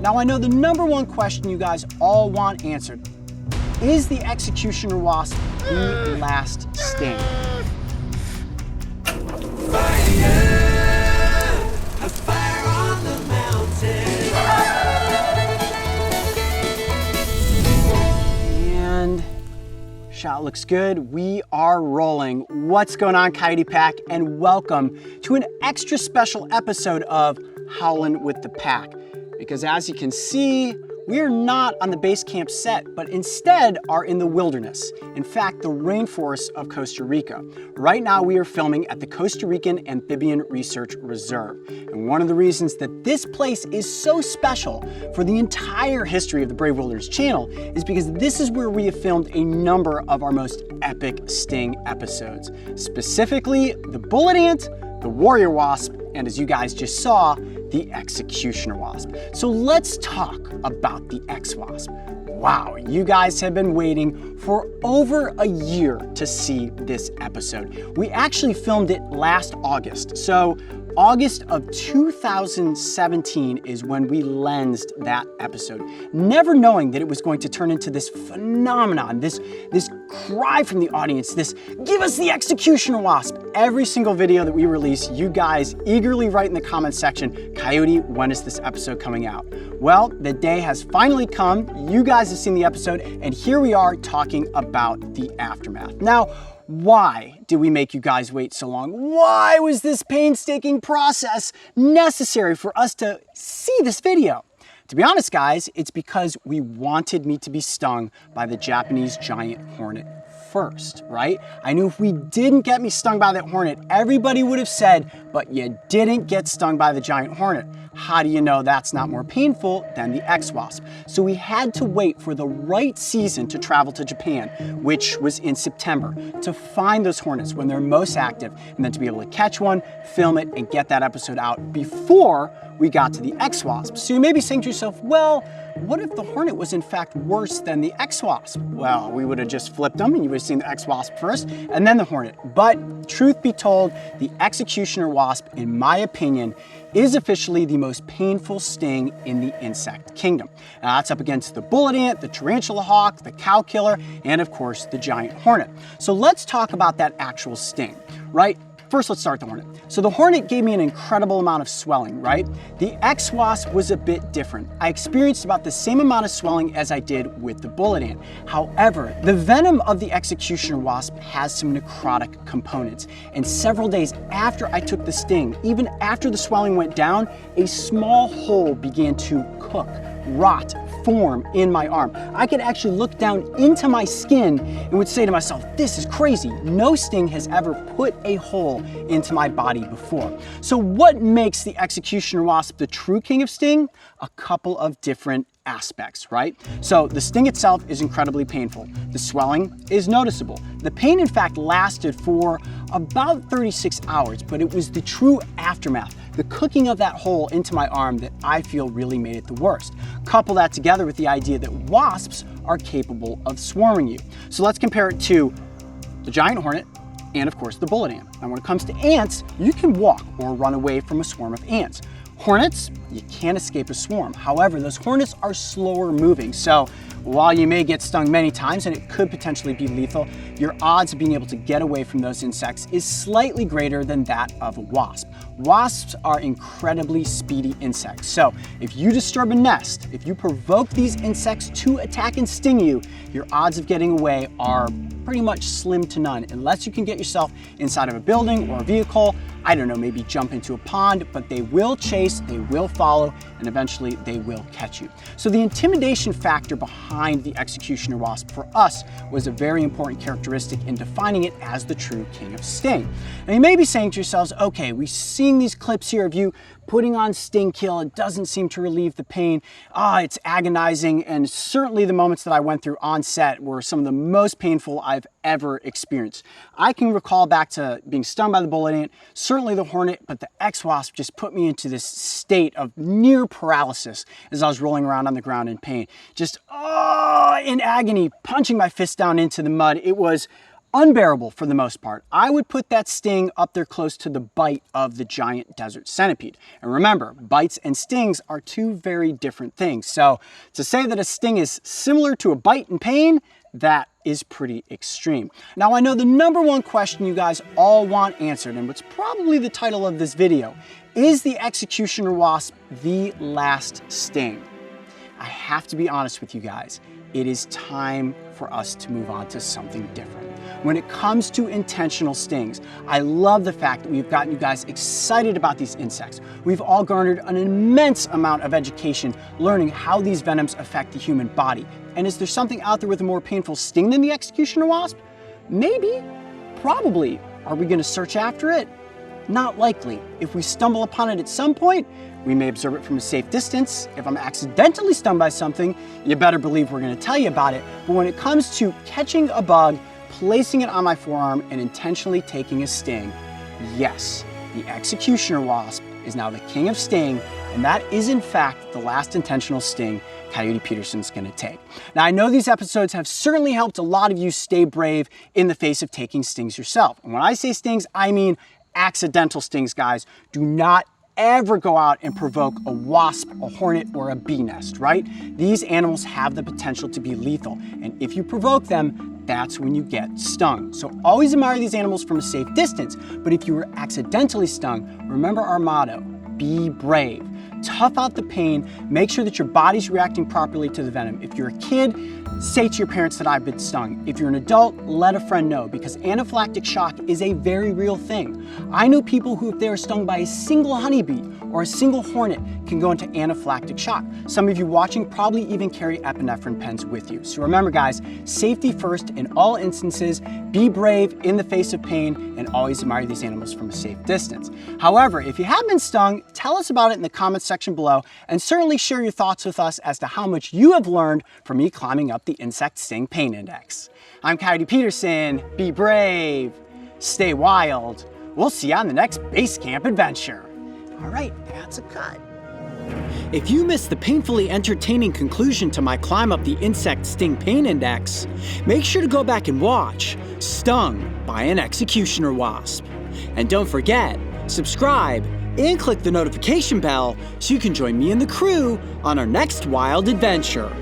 Now I know the #1 question you guys all want answered. Is the executioner wasp the last sting? And shot looks good. We are rolling. What's going on, Coyote Pack? And welcome to an extra special episode of Howlin' with the Pack. Because as you can see, we are not on the base camp set, but instead are in the wilderness. In fact, the rainforests of Costa Rica. Right now we are filming at the Costa Rican Amphibian Research Reserve. And one of the reasons that this place is so special for the entire history of the Brave Wilderness channel is because this is where we have filmed a number of our most epic sting episodes. Specifically, the bullet ant, the warrior wasp, and as you guys just saw, the executioner wasp. So let's talk about the X-Wasp. Wow, you guys have been waiting for over a year to see this episode. We actually filmed it last August. So August of 2017 is when we lensed that episode, never knowing that it was going to turn into this phenomenon, this cry from the audience, this give us the executioner wasp. Every single video that we release, you guys eagerly write in the comment section, Coyote, when is this episode coming out? Well, the day has finally come. You guys have seen the episode, and here we are talking about the aftermath. Now, why did we make you guys wait so long? Why was this painstaking process necessary for us to see this video? To be honest, guys, it's because we wanted me to be stung by the Japanese giant hornet first, right? I knew if we didn't get me stung by that hornet, everybody would have said, but you didn't get stung by the giant hornet. How do you know that's not more painful than the X-Wasp? So we had to wait for the right season to travel to Japan, which was in September, to find those hornets when they're most active, and then to be able to catch one, film it, and get that episode out before we got to the X-Wasp. So you may be saying to yourself, well, what if the hornet was in fact worse than the X-Wasp? Well, we would have just flipped them and you would have seen the X-Wasp first and then the hornet. But truth be told, the executioner wasp, in my opinion, is officially the most painful sting in the insect kingdom. Now, that's up against the bullet ant, the tarantula hawk, the cow killer, and of course the giant hornet. So let's talk about that actual sting, right? First, let's start the hornet. So the hornet gave me an incredible amount of swelling, right? The X-Wasp was a bit different. I experienced about the same amount of swelling as I did with the bullet ant. However, the venom of the executioner wasp has some necrotic components. And several days after I took the sting, even after the swelling went down, a small hole began to cook, rot, form in my arm. I could actually look down into my skin and would say to myself, this is crazy. No sting has ever put a hole into my body before. So what makes the executioner wasp the true king of sting? A couple of different aspects, right? So the sting itself is incredibly painful. The swelling is noticeable. The pain, in fact, lasted for about 36 hours, but it was the true aftermath, the cooking of that hole into my arm, that I feel really made it the worst. Couple that together with the idea that wasps are capable of swarming you. So let's compare it to the giant hornet and of course the bullet ant. Now when it comes to ants, you can walk or run away from a swarm of ants. Hornets, you can't escape a swarm. However, those hornets are slower moving. So while you may get stung many times and it could potentially be lethal, your odds of being able to get away from those insects is slightly greater than that of a wasp. Wasps are incredibly speedy insects. So if you disturb a nest, if you provoke these insects to attack and sting you, your odds of getting away are pretty much slim to none, unless you can get yourself inside of a building or a vehicle. I don't know, maybe jump into a pond, but they will chase, they will follow, and eventually they will catch you. So the intimidation factor behind the executioner wasp for us was a very important characteristic in defining it as the true king of sting. Now you may be saying to yourselves, okay, we're seeing these clips here of you putting on Sting Kill. It doesn't seem to relieve the pain. It's agonizing, and certainly the moments that I went through on set were some of the most painful I've ever experienced. I can recall back to being stung by the bullet ant, certainly the hornet, but the X-Wasp just put me into this state of near paralysis as I was rolling around on the ground in pain. Just, in agony, punching my fist down into the mud. It was unbearable for the most part. I would put that sting up there close to the bite of the giant desert centipede. And remember, bites and stings are two very different things. So to say that a sting is similar to a bite in pain, that is pretty extreme. Now I know the number one question you guys all want answered, and what's probably the title of this video, is the executioner wasp the last sting? I have to be honest with you guys. It is time for us to move on to something different. When it comes to intentional stings, I love the fact that we've gotten you guys excited about these insects. We've all garnered an immense amount of education learning how these venoms affect the human body. And is there something out there with a more painful sting than the executioner wasp? Maybe, probably. Are we gonna search after it? Not likely. If we stumble upon it at some point, we may observe it from a safe distance. If I'm accidentally stung by something, you better believe we're gonna tell you about it. But when it comes to catching a bug, placing it on my forearm, and intentionally taking a sting, yes, the executioner wasp is now the king of sting, and that is in fact the last intentional sting Coyote Peterson's gonna take. Now I know these episodes have certainly helped a lot of you stay brave in the face of taking stings yourself. And when I say stings, I mean accidental stings, guys. Do not ever go out and provoke a wasp, a hornet, or a bee nest, right? These animals have the potential to be lethal, and if you provoke them, that's when you get stung. So always admire these animals from a safe distance, but if you were accidentally stung, remember our motto, be brave. Tough out the pain, make sure that your body's reacting properly to the venom. If you're a kid, say to your parents that I've been stung. If you're an adult, let a friend know, because anaphylactic shock is a very real thing. I know people who, if they are stung by a single honeybee or a single hornet, can go into anaphylactic shock. Some of you watching probably even carry epinephrine pens with you. So remember guys, safety first in all instances, be brave in the face of pain, and always admire these animals from a safe distance. However, if you have been stung, tell us about it in the comments section below, and certainly share your thoughts with us as to how much you have learned from me climbing up the insect sting pain index. I'm Coyote Peterson, be brave, stay wild. We'll see you on the next base camp adventure. All right, that's a cut. If you missed the painfully entertaining conclusion to my climb up the insect sting pain index, make sure to go back and watch Stung by an Executioner Wasp. And don't forget, subscribe and click the notification bell so you can join me and the crew on our next wild adventure.